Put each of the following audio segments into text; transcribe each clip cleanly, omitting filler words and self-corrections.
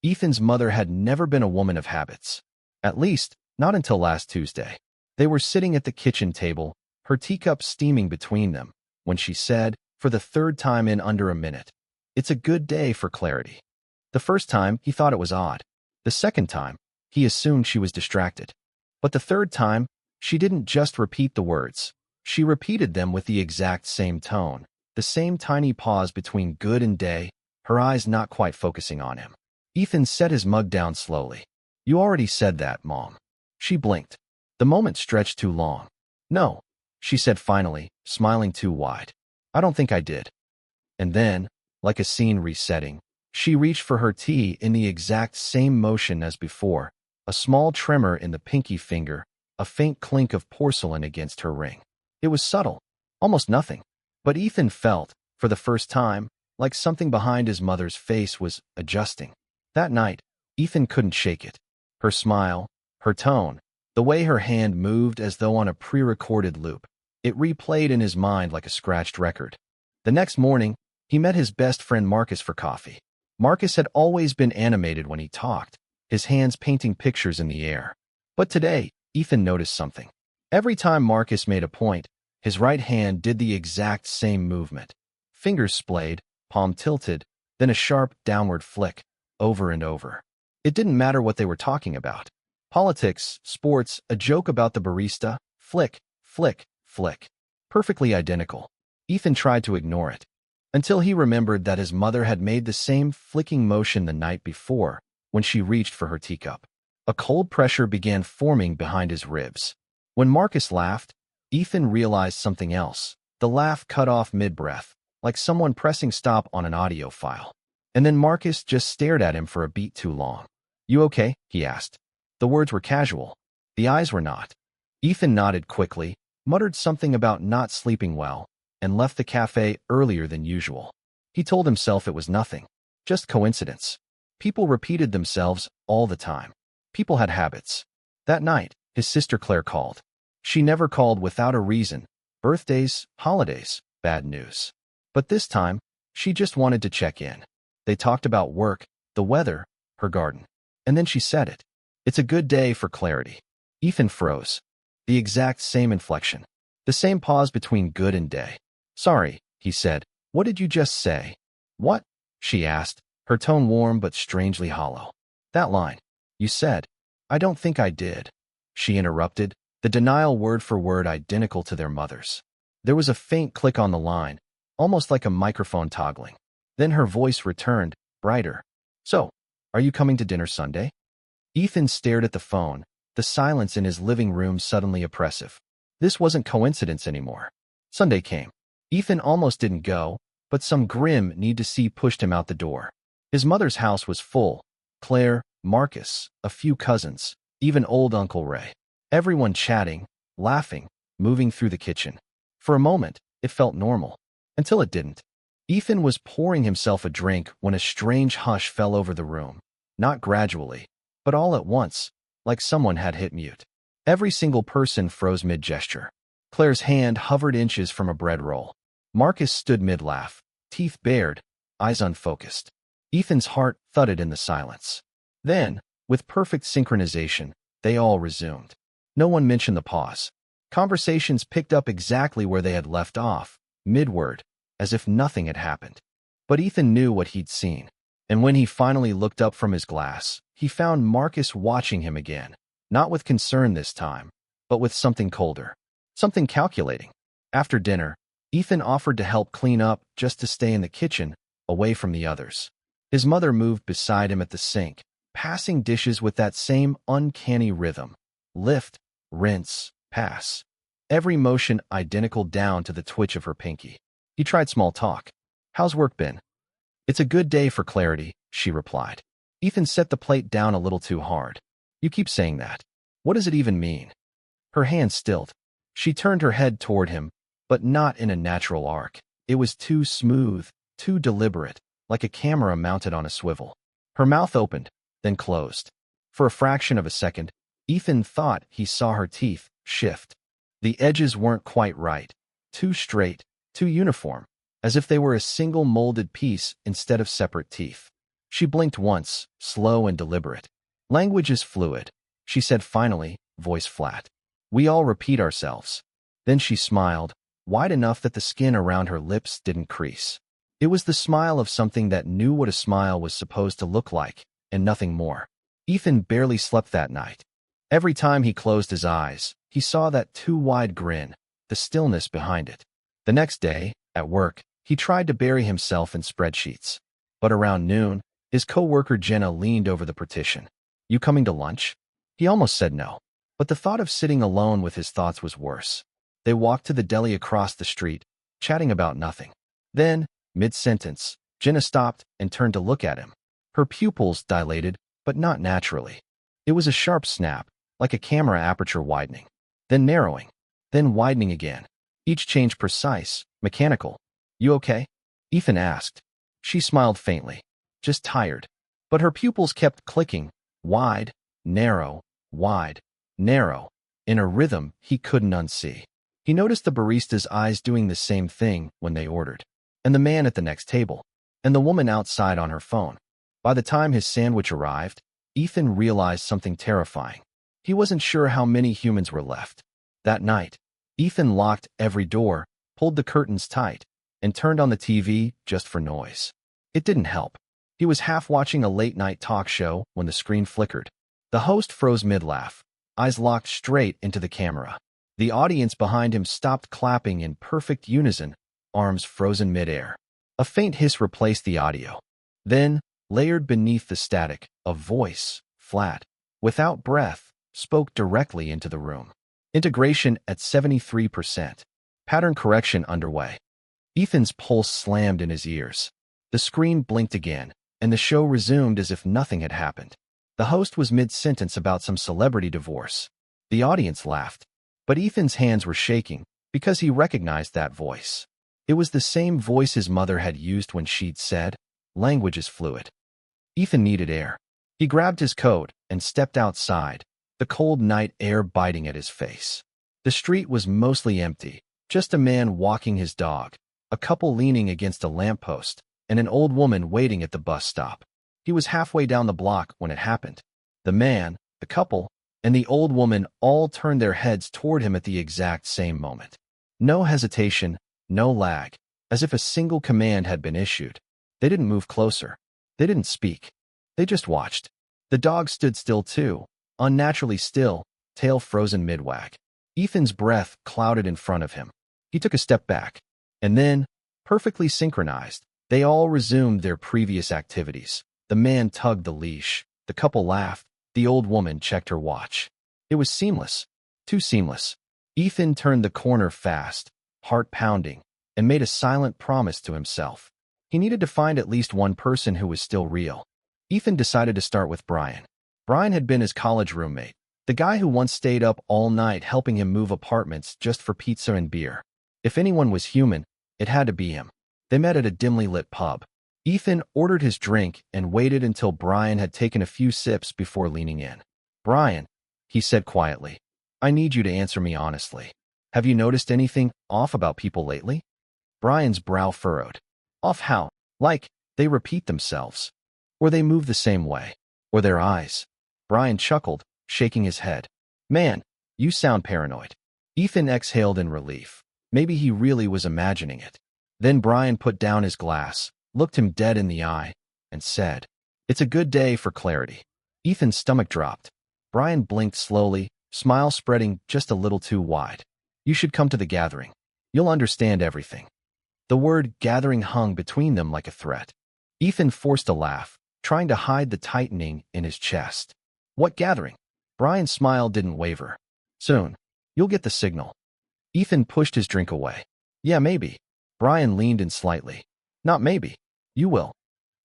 Ethan's mother had never been a woman of habits. At least, not until last Tuesday. They were sitting at the kitchen table, her teacup steaming between them, when she said, for the third time in under a minute, "It's a good day for clarity." The first time, he thought it was odd. The second time, he assumed she was distracted. But the third time, she didn't just repeat the words. She repeated them with the exact same tone, the same tiny pause between good and day, her eyes not quite focusing on him. Ethan set his mug down slowly. "You already said that, Mom." She blinked. The moment stretched too long. "No," she said finally, smiling too wide. "I don't think I did." And then, like a scene resetting, she reached for her tea in the exact same motion as before, a small tremor in the pinky finger, a faint clink of porcelain against her ring. It was subtle, almost nothing. But Ethan felt, for the first time, like something behind his mother's face was adjusting. That night, Ethan couldn't shake it. Her smile, her tone, the way her hand moved as though on a pre-recorded loop. It replayed in his mind like a scratched record. The next morning, he met his best friend Marcus for coffee. Marcus had always been animated when he talked, his hands painting pictures in the air. But today, Ethan noticed something. Every time Marcus made a point, his right hand did the exact same movement. Fingers splayed, palm tilted, then a sharp downward flick, over and over. It didn't matter what they were talking about. Politics, sports, a joke about the barista, flick, flick, flick. Perfectly identical. Ethan tried to ignore it, until he remembered that his mother had made the same flicking motion the night before when she reached for her teacup. A cold pressure began forming behind his ribs. When Marcus laughed, Ethan realized something else. The laugh cut off mid-breath, like someone pressing stop on an audio file. And then Marcus just stared at him for a beat too long. "You okay?" he asked. The words were casual. The eyes were not. Ethan nodded quickly, muttered something about not sleeping well, and left the cafe earlier than usual. He told himself it was nothing, just coincidence. People repeated themselves all the time. People had habits. That night, his sister Claire called. She never called without a reason. Birthdays, holidays, bad news. But this time, she just wanted to check in. They talked about work, the weather, her garden. And then she said it. "It's a good day for clarity." Ethan froze. The exact same inflection. The same pause between good and day. "Sorry," he said. "What did you just say?" "What?" she asked, her tone warm but strangely hollow. "That line. You said." "I don't think I did," she interrupted, the denial word for word identical to their mother's. There was a faint click on the line, almost like a microphone toggling. Then her voice returned, brighter. "So, are you coming to dinner Sunday?" Ethan stared at the phone, the silence in his living room suddenly oppressive. This wasn't coincidence anymore. Sunday came. Ethan almost didn't go, but some grim need to see pushed him out the door. His mother's house was full. Claire, Marcus, a few cousins, even old Uncle Ray. Everyone chatting, laughing, moving through the kitchen. For a moment, it felt normal. Until it didn't. Ethan was pouring himself a drink when a strange hush fell over the room. Not gradually, but all at once, like someone had hit mute. Every single person froze mid-gesture. Claire's hand hovered inches from a bread roll. Marcus stood mid-laugh, teeth bared, eyes unfocused. Ethan's heart thudded in the silence. Then, with perfect synchronization, they all resumed. No one mentioned the pause. Conversations picked up exactly where they had left off, mid-word, as if nothing had happened. But Ethan knew what he'd seen. And when he finally looked up from his glass, he found Marcus watching him again, not with concern this time, but with something colder, something calculating. After dinner, Ethan offered to help clean up just to stay in the kitchen, away from the others. His mother moved beside him at the sink, passing dishes with that same uncanny rhythm. Lift, rinse, pass. Every motion identical down to the twitch of her pinky. He tried small talk. "How's work been?" "It's a good day for clarity," she replied. Ethan set the plate down a little too hard. "You keep saying that. What does it even mean?" Her hand stilled. She turned her head toward him, but not in a natural arc. It was too smooth, too deliberate, like a camera mounted on a swivel. Her mouth opened, then closed. For a fraction of a second, Ethan thought he saw her teeth shift. The edges weren't quite right, too straight, too uniform, as if they were a single molded piece instead of separate teeth. She blinked once, slow and deliberate. Language is fluid, she said finally, voice flat. We all repeat ourselves. Then she smiled, wide enough that the skin around her lips didn't crease. It was the smile of something that knew what a smile was supposed to look like, and nothing more. Ethan barely slept that night. Every time he closed his eyes, he saw that too wide grin, the stillness behind it. The next day, at work, he tried to bury himself in spreadsheets. But around noon, his coworker Jenna leaned over the partition. You coming to lunch? He almost said no. But the thought of sitting alone with his thoughts was worse. They walked to the deli across the street, chatting about nothing. Then, mid-sentence, Jenna stopped and turned to look at him. Her pupils dilated, but not naturally. It was a sharp snap, like a camera aperture widening, then narrowing, then widening again. Each change precise, mechanical. You okay? Ethan asked. She smiled faintly. Just tired. But her pupils kept clicking, wide, narrow, wide, narrow, in a rhythm he couldn't unsee. He noticed the barista's eyes doing the same thing when they ordered, and the man at the next table, and the woman outside on her phone. By the time his sandwich arrived, Ethan realized something terrifying. He wasn't sure how many humans were left. That night, Ethan locked every door, pulled the curtains tight, and turned on the TV just for noise. It didn't help. He was half watching a late-night talk show when the screen flickered. The host froze mid-laugh, eyes locked straight into the camera. The audience behind him stopped clapping in perfect unison, arms frozen mid-air. A faint hiss replaced the audio. Then, layered beneath the static, a voice, flat, without breath, spoke directly into the room. Integration at 73%. Pattern correction underway. Ethan's pulse slammed in his ears. The screen blinked again, and the show resumed as if nothing had happened. The host was mid-sentence about some celebrity divorce. The audience laughed, but Ethan's hands were shaking because he recognized that voice. It was the same voice his mother had used when she'd said, "Language is fluid." Ethan needed air. He grabbed his coat and stepped outside, the cold night air biting at his face. The street was mostly empty, just a man walking his dog, a couple leaning against a lamppost, and an old woman waiting at the bus stop. He was halfway down the block when it happened. The man, the couple, and the old woman all turned their heads toward him at the exact same moment. No hesitation, no lag, as if a single command had been issued. They didn't move closer. They didn't speak. They just watched. The dog stood still too, unnaturally still, tail frozen mid-wag. Ethan's breath clouded in front of him. He took a step back. And then, perfectly synchronized, they all resumed their previous activities. The man tugged the leash. The couple laughed. The old woman checked her watch. It was seamless. Too seamless. Ethan turned the corner fast, heart pounding, and made a silent promise to himself. He needed to find at least one person who was still real. Ethan decided to start with Brian. Brian had been his college roommate, the guy who once stayed up all night helping him move apartments just for pizza and beer. If anyone was human, it had to be him. They met at a dimly lit pub. Ethan ordered his drink and waited until Brian had taken a few sips before leaning in. "Brian," he said quietly, "I need you to answer me honestly. Have you noticed anything off about people lately?" Brian's brow furrowed. "Off how? Like, they repeat themselves. Or they move the same way. Or their eyes." Brian chuckled, shaking his head. "Man, you sound paranoid." Ethan exhaled in relief. Maybe he really was imagining it. Then Brian put down his glass, looked him dead in the eye, and said, "It's a good day for clarity." Ethan's stomach dropped. Brian blinked slowly, smile spreading just a little too wide. "You should come to the gathering. You'll understand everything." The word gathering hung between them like a threat. Ethan forced a laugh, trying to hide the tightening in his chest. "What gathering?" Brian's smile didn't waver. "Soon. You'll get the signal." Ethan pushed his drink away. "Yeah, maybe." Brian leaned in slightly. "Not maybe. You will."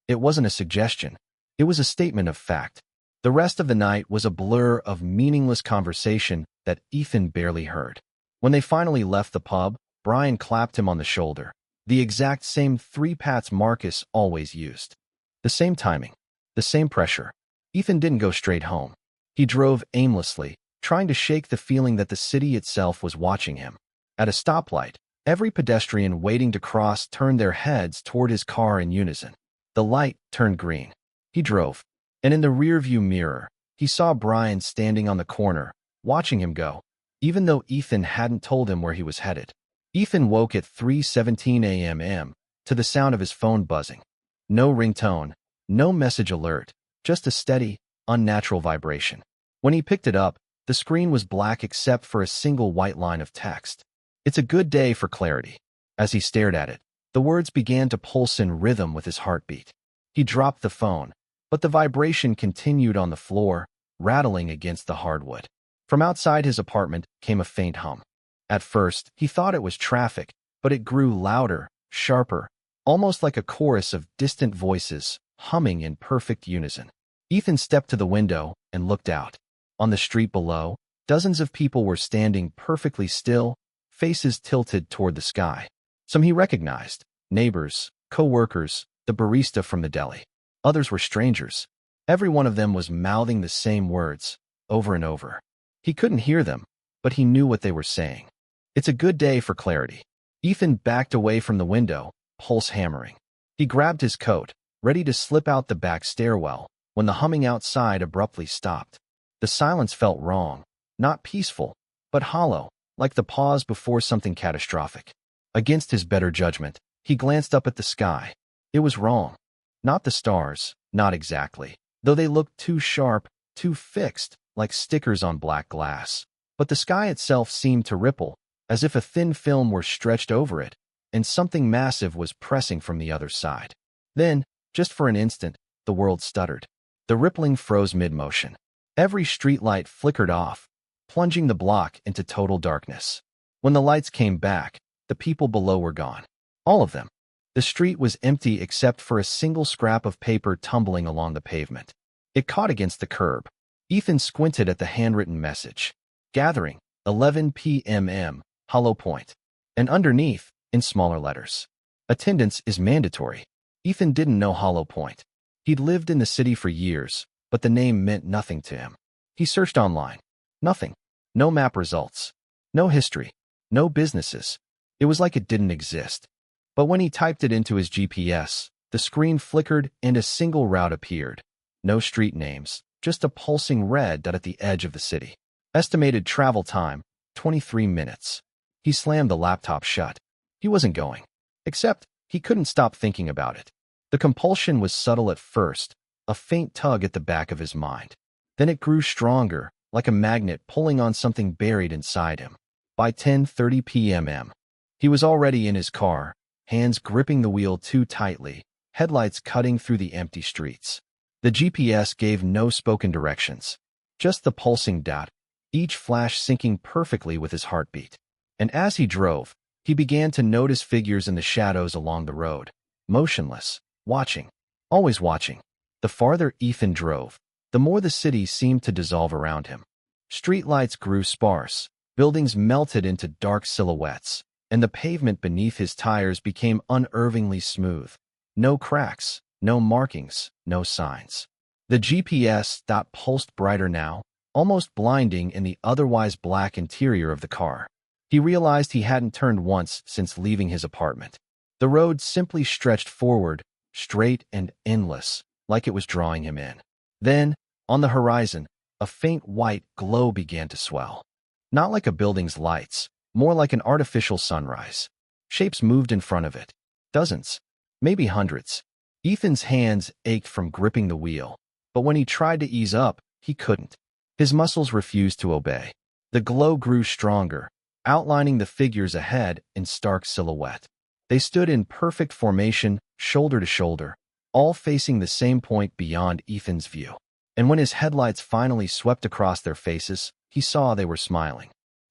It wasn't a suggestion. It was a statement of fact. The rest of the night was a blur of meaningless conversation that Ethan barely heard. When they finally left the pub, Brian clapped him on the shoulder. The exact same 3 pats Marcus always used. The same timing. The same pressure. Ethan didn't go straight home. He drove aimlessly, trying to shake the feeling that the city itself was watching him. At a stoplight, every pedestrian waiting to cross turned their heads toward his car in unison. The light turned green. He drove, and in the rearview mirror, he saw Brian standing on the corner, watching him go, even though Ethan hadn't told him where he was headed. Ethan woke at 3:17 a.m. to the sound of his phone buzzing. No ringtone, no message alert, just a steady, unnatural vibration. When he picked it up, the screen was black except for a single white line of text. "It's a good day for clarity." As he stared at it, the words began to pulse in rhythm with his heartbeat. He dropped the phone, but the vibration continued on the floor, rattling against the hardwood. From outside his apartment came a faint hum. At first, he thought it was traffic, but it grew louder, sharper, almost like a chorus of distant voices, humming in perfect unison. Ethan stepped to the window and looked out. On the street below, dozens of people were standing perfectly still, faces tilted toward the sky. Some he recognized: neighbors, coworkers, the barista from the deli. Others were strangers. Every one of them was mouthing the same words, over and over. He couldn't hear them, but he knew what they were saying. "It's a good day for clarity." Ethan backed away from the window, pulse hammering. He grabbed his coat, ready to slip out the back stairwell, when the humming outside abruptly stopped. The silence felt wrong, not peaceful, but hollow, like the pause before something catastrophic. Against his better judgment, he glanced up at the sky. It was wrong. Not the stars, not exactly, though they looked too sharp, too fixed, like stickers on black glass. But the sky itself seemed to ripple, as if a thin film were stretched over it, and something massive was pressing from the other side. Then, just for an instant, the world stuttered. The rippling froze mid-motion. Every streetlight flickered off, plunging the block into total darkness. When the lights came back, the people below were gone. All of them. The street was empty except for a single scrap of paper tumbling along the pavement. It caught against the curb. Ethan squinted at the handwritten message. "Gathering, 11 p.m. Hollow Point." And underneath, in smaller letters, "Attendance is mandatory." Ethan didn't know Hollow Point. He'd lived in the city for years, but the name meant nothing to him. He searched online. Nothing. No map results. No history. No businesses. It was like it didn't exist. But when he typed it into his GPS, the screen flickered and a single route appeared. No street names, just a pulsing red dot at the edge of the city. Estimated travel time, 23 minutes. He slammed the laptop shut. He wasn't going. Except, he couldn't stop thinking about it. The compulsion was subtle at first, a faint tug at the back of his mind. Then it grew stronger, like a magnet pulling on something buried inside him. By 10:30 p.m., he was already in his car, hands gripping the wheel too tightly, headlights cutting through the empty streets. The GPS gave no spoken directions, just the pulsing dot, each flash syncing perfectly with his heartbeat. And as he drove, he began to notice figures in the shadows along the road, motionless, watching, always watching. The farther Ethan drove, the more the city seemed to dissolve around him. Streetlights grew sparse, buildings melted into dark silhouettes, and the pavement beneath his tires became unervingly smooth. No cracks, no markings, no signs. The GPS dot pulsed brighter now, almost blinding in the otherwise black interior of the car. He realized he hadn't turned once since leaving his apartment. The road simply stretched forward, straight and endless, like it was drawing him in. Then, on the horizon, a faint white glow began to swell. Not like a building's lights, more like an artificial sunrise. Shapes moved in front of it. Dozens, maybe hundreds. Ethan's hands ached from gripping the wheel, but when he tried to ease up, he couldn't. His muscles refused to obey. The glow grew stronger, outlining the figures ahead in stark silhouette. They stood in perfect formation, shoulder to shoulder, all facing the same point beyond Ethan's view. And when his headlights finally swept across their faces, he saw they were smiling.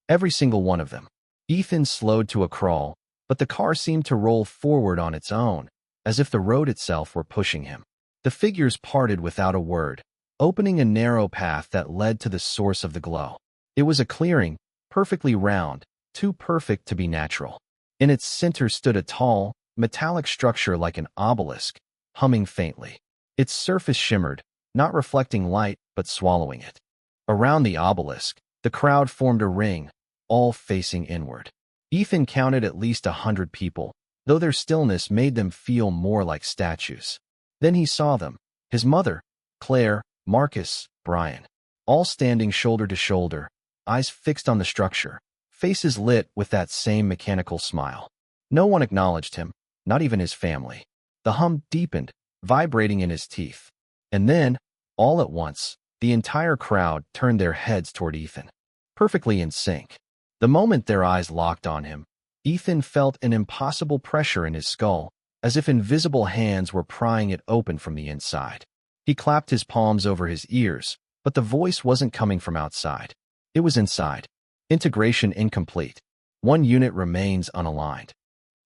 Every single one of them. Ethan slowed to a crawl, but the car seemed to roll forward on its own, as if the road itself were pushing him. The figures parted without a word, opening a narrow path that led to the source of the glow. It was a clearing, perfectly round, too perfect to be natural. In its center stood a tall, metallic structure like an obelisk, humming faintly. Its surface shimmered, not reflecting light, but swallowing it. Around the obelisk, the crowd formed a ring, all facing inward. Ethan counted at least 100 people, though their stillness made them feel more like statues. Then he saw them, His mother, Claire, Marcus, Brian, all standing shoulder to shoulder, eyes fixed on the structure, faces lit with that same mechanical smile. No one acknowledged him, not even his family. The hum deepened, vibrating in his teeth. And then, all at once, the entire crowd turned their heads toward Ethan, perfectly in sync. The moment their eyes locked on him, Ethan felt an impossible pressure in his skull, as if invisible hands were prying it open from the inside. He clapped his palms over his ears, but the voice wasn't coming from outside. It was inside. Integration incomplete. One unit remains unaligned.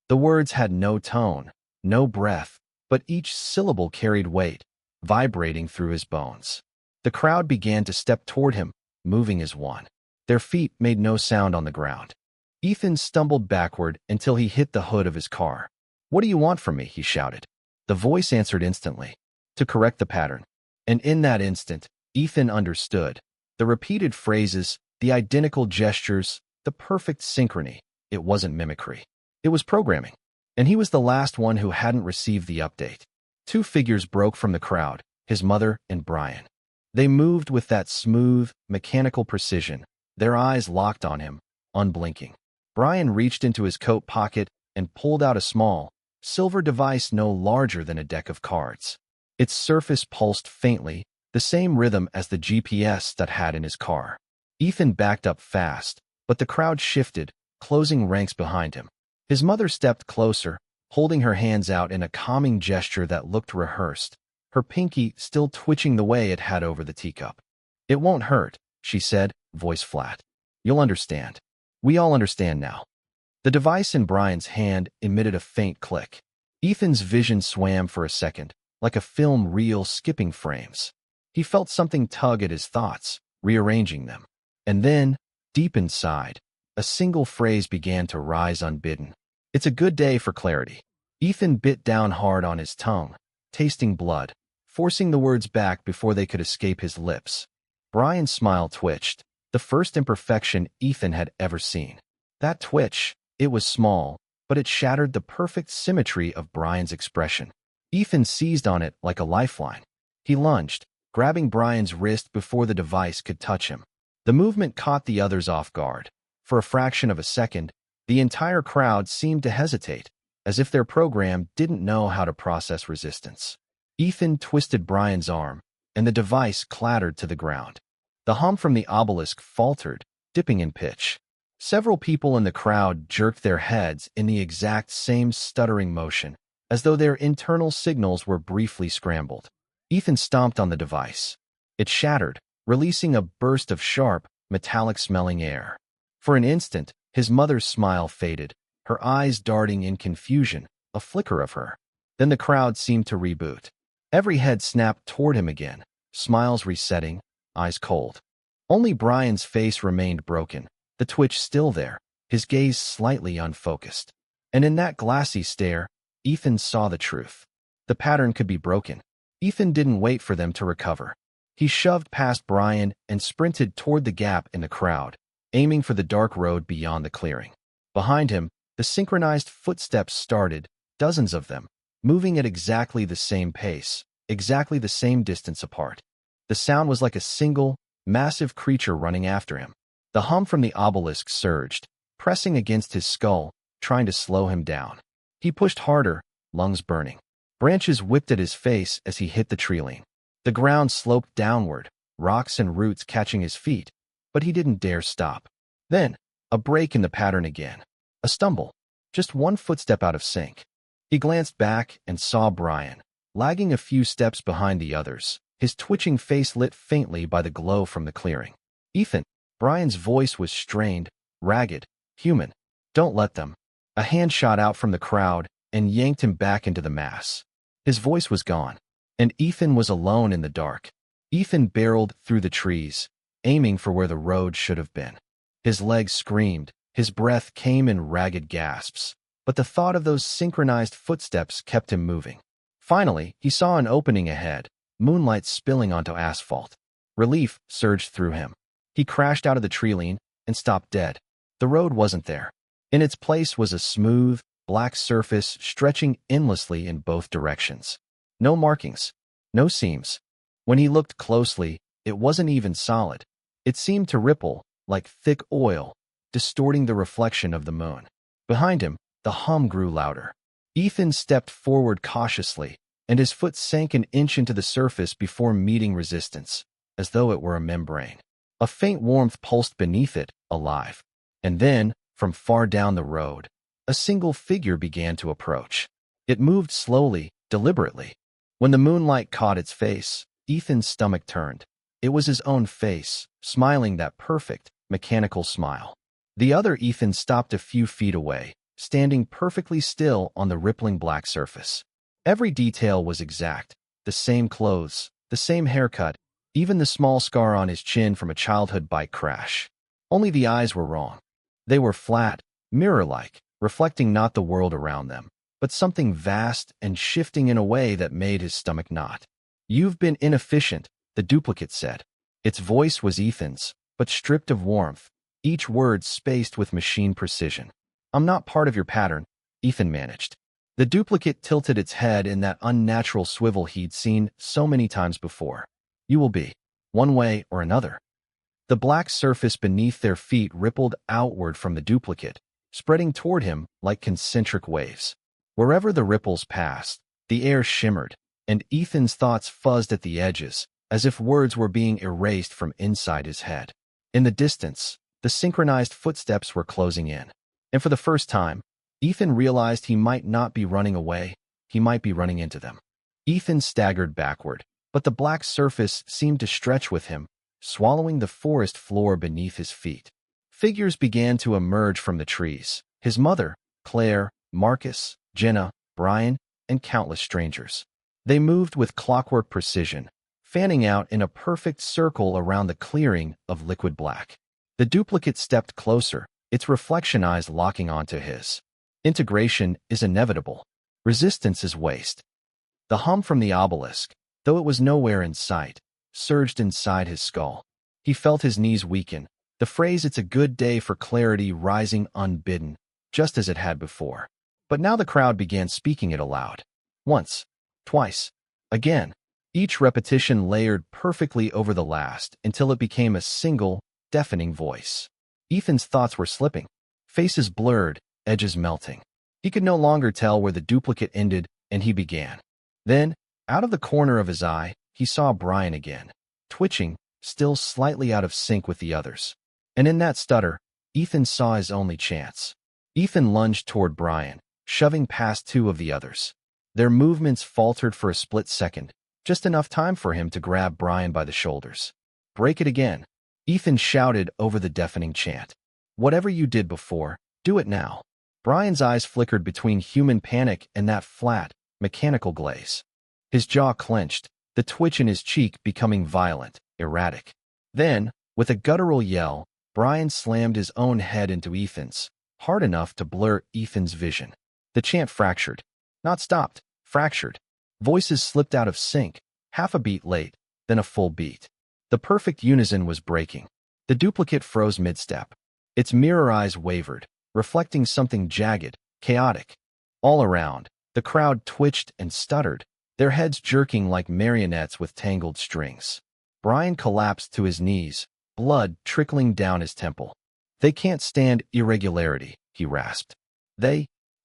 The words had no tone, no breath, but each syllable carried weight, vibrating through his bones. The crowd began to step toward him, moving as one. Their feet made no sound on the ground. Ethan stumbled backward until he hit the hood of his car. "What do you want from me?" he shouted. The voice answered instantly, "To correct the pattern." And in that instant, Ethan understood. The repeated phrases, the identical gestures, the perfect synchrony. It wasn't mimicry. It was programming. And he was the last one who hadn't received the update. Two figures broke from the crowd, his mother and Brian. They moved with that smooth, mechanical precision, their eyes locked on him, unblinking. Brian reached into his coat pocket and pulled out a small, silver device no larger than a deck of cards. Its surface pulsed faintly, the same rhythm as the GPS that had in his car. Ethan backed up fast, but the crowd shifted, closing ranks behind him. His mother stepped closer, holding her hands out in a calming gesture that looked rehearsed, her pinky still twitching the way it had over the teacup. "It won't hurt," she said, voice flat. "You'll understand. We all understand now." The device in Brian's hand emitted a faint click. Ethan's vision swam for a second, like a film reel skipping frames. He felt something tug at his thoughts, rearranging them. And then, deep inside, a single phrase began to rise unbidden. "It's a good day for clarity." Ethan bit down hard on his tongue, tasting blood, forcing the words back before they could escape his lips. Brian's smile twitched, the first imperfection Ethan had ever seen. That twitch, it was small, but it shattered the perfect symmetry of Brian's expression. Ethan seized on it like a lifeline. He lunged, grabbing Brian's wrist before the device could touch him. The movement caught the others off guard. For a fraction of a second, the entire crowd seemed to hesitate, as if their program didn't know how to process resistance. Ethan twisted Brian's arm, and the device clattered to the ground. The hum from the obelisk faltered, dipping in pitch. Several people in the crowd jerked their heads in the exact same stuttering motion, as though their internal signals were briefly scrambled. Ethan stomped on the device. It shattered, releasing a burst of sharp, metallic-smelling air. For an instant, his mother's smile faded, her eyes darting in confusion, a flicker of her. Then the crowd seemed to reboot. Every head snapped toward him again, smiles resetting, eyes cold. Only Brian's face remained broken, the twitch still there, his gaze slightly unfocused. And in that glassy stare, Ethan saw the truth. The pattern could be broken. Ethan didn't wait for them to recover. He shoved past Brian and sprinted toward the gap in the crowd, aiming for the dark road beyond the clearing. Behind him, the synchronized footsteps started, dozens of them, moving at exactly the same pace, exactly the same distance apart. The sound was like a single, massive creature running after him. The hum from the obelisk surged, pressing against his skull, trying to slow him down. He pushed harder, lungs burning. Branches whipped at his face as he hit the treeline. The ground sloped downward, rocks and roots catching his feet, but he didn't dare stop. Then, a break in the pattern again. A stumble. Just one footstep out of sync. He glanced back and saw Brian, lagging a few steps behind the others, his twitching face lit faintly by the glow from the clearing. "Ethan." Brian's voice was strained, ragged, human. "Don't let them." A hand shot out from the crowd and yanked him back into the mass. His voice was gone, and Ethan was alone in the dark. Ethan barreled through the trees, aiming for where the road should have been. His legs screamed, his breath came in ragged gasps, but the thought of those synchronized footsteps kept him moving. Finally, he saw an opening ahead, moonlight spilling onto asphalt. Relief surged through him. He crashed out of the treeline and stopped dead. The road wasn't there. In its place was a smooth, black surface stretching endlessly in both directions. No markings, No seams. When he looked closely, it wasn't even solid. It seemed to ripple, like thick oil, distorting the reflection of the moon. Behind him, the hum grew louder. Ethan stepped forward cautiously, and his foot sank an inch into the surface before meeting resistance, as though it were a membrane. A faint warmth pulsed beneath it, alive. And then, from far down the road, a single figure began to approach. It moved slowly, deliberately. When the moonlight caught its face, Ethan's stomach turned. It was his own face, smiling that perfect, mechanical smile. The other Ethan stopped a few feet away, standing perfectly still on the rippling black surface. Every detail was exact. The same clothes, the same haircut, even the small scar on his chin from a childhood bike crash. Only the eyes were wrong. They were flat, mirror-like, reflecting not the world around them, but something vast and shifting in a way that made his stomach knot. "You've been inefficient," the duplicate said. Its voice was Ethan's, but stripped of warmth, each word spaced with machine precision. "I'm not part of your pattern," Ethan managed. The duplicate tilted its head in that unnatural swivel he'd seen so many times before. "You will be, one way or another." The black surface beneath their feet rippled outward from the duplicate, spreading toward him like concentric waves. Wherever the ripples passed, the air shimmered, and Ethan's thoughts fuzzed at the edges, as if words were being erased from inside his head. In the distance, the synchronized footsteps were closing in. And for the first time, Ethan realized he might not be running away, he might be running into them. Ethan staggered backward, but the black surface seemed to stretch with him, swallowing the forest floor beneath his feet. Figures began to emerge from the trees. His mother, Claire, Marcus, Jenna, Brian, and countless strangers. They moved with clockwork precision, fanning out in a perfect circle around the clearing of liquid black. The duplicate stepped closer, its reflection eyes locking onto his. Integration is inevitable. Resistance is waste. The hum from the obelisk, though it was nowhere in sight, surged inside his skull. He felt his knees weaken, the phrase "it's a good day for clarity" rising unbidden, just as it had before. But now the crowd began speaking it aloud. Once, twice, again. Each repetition layered perfectly over the last until it became a single, deafening voice. Ethan's thoughts were slipping, faces blurred, edges melting. He could no longer tell where the duplicate ended and he began. Then, out of the corner of his eye, he saw Brian again, twitching, still slightly out of sync with the others. And in that stutter, Ethan saw his only chance. Ethan lunged toward Brian, shoving past two of the others. Their movements faltered for a split second, just enough time for him to grab Brian by the shoulders. "Break it again," Ethan shouted over the deafening chant. "Whatever you did before, do it now." Brian's eyes flickered between human panic and that flat, mechanical glaze. His jaw clenched, the twitch in his cheek becoming violent, erratic. Then, with a guttural yell, Brian slammed his own head into Ethan's, hard enough to blur Ethan's vision. The chant fractured. Not stopped, fractured. Voices slipped out of sync, half a beat late, then a full beat. The perfect unison was breaking. The duplicate froze mid-step. Its mirror eyes wavered, reflecting something jagged, chaotic. All around, the crowd twitched and stuttered, their heads jerking like marionettes with tangled strings. Brian collapsed to his knees, blood trickling down his temple. "They can't stand irregularity," he rasped.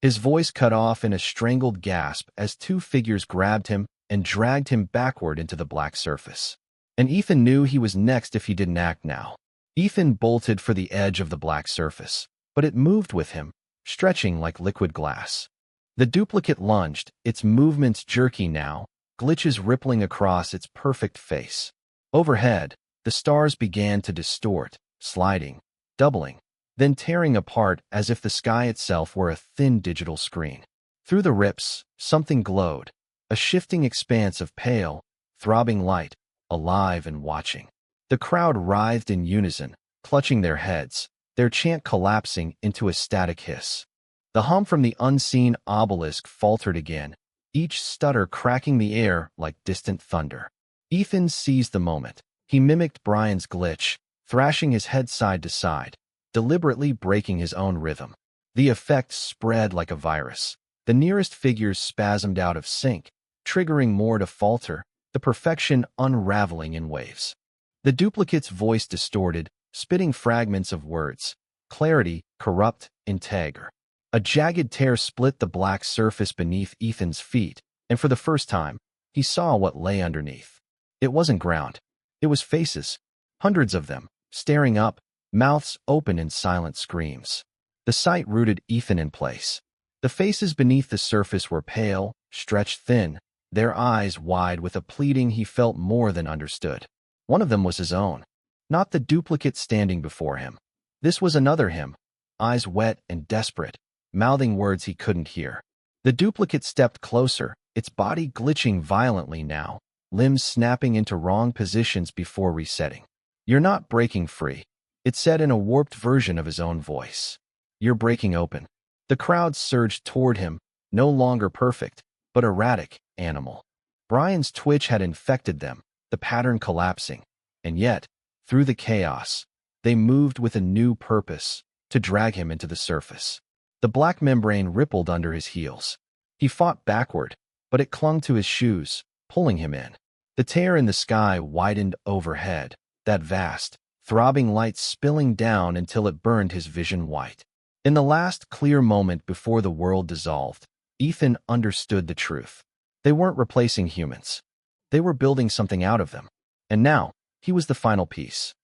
His voice cut off in a strangled gasp as two figures grabbed him and dragged him backward into the black surface. And Ethan knew he was next if he didn't act now. Ethan bolted for the edge of the black surface, but it moved with him, stretching like liquid glass. The duplicate lunged, its movements jerky now, glitches rippling across its perfect face. Overhead, the stars began to distort, sliding, doubling, then tearing apart as if the sky itself were a thin digital screen. Through the rips, something glowed, a shifting expanse of pale, throbbing light, alive and watching. The crowd writhed in unison, clutching their heads, their chant collapsing into a static hiss. The hum from the unseen obelisk faltered again, each stutter cracking the air like distant thunder. Ethan seized the moment. He mimicked Brian's glitch, thrashing his head side to side, deliberately breaking his own rhythm. The effect spread like a virus. The nearest figures spasmed out of sync, triggering more to falter, the perfection unraveling in waves. The duplicate's voice distorted, spitting fragments of words. Clarity, corrupt, integer. A jagged tear split the black surface beneath Ethan's feet, and for the first time, he saw what lay underneath. It wasn't ground. It was faces, hundreds of them, staring up, mouths open in silent screams. The sight rooted Ethan in place. The faces beneath the surface were pale, stretched thin, their eyes wide with a pleading he felt more than understood. One of them was his own, not the duplicate standing before him. This was another him, eyes wet and desperate, mouthing words he couldn't hear. The duplicate stepped closer, its body glitching violently now, limbs snapping into wrong positions before resetting. "You're not breaking free," it said in a warped version of his own voice. "You're breaking open." The crowd surged toward him, no longer perfect, but erratic, animal. Brian's twitch had infected them, the pattern collapsing. And yet, through the chaos, they moved with a new purpose, to drag him into the surface. The black membrane rippled under his heels. He fought backward, but it clung to his shoes, pulling him in. The tear in the sky widened overhead, that vast, throbbing light spilling down until it burned his vision white. In the last clear moment before the world dissolved, Ethan understood the truth. They weren't replacing humans. They were building something out of them. And now, he was the final piece.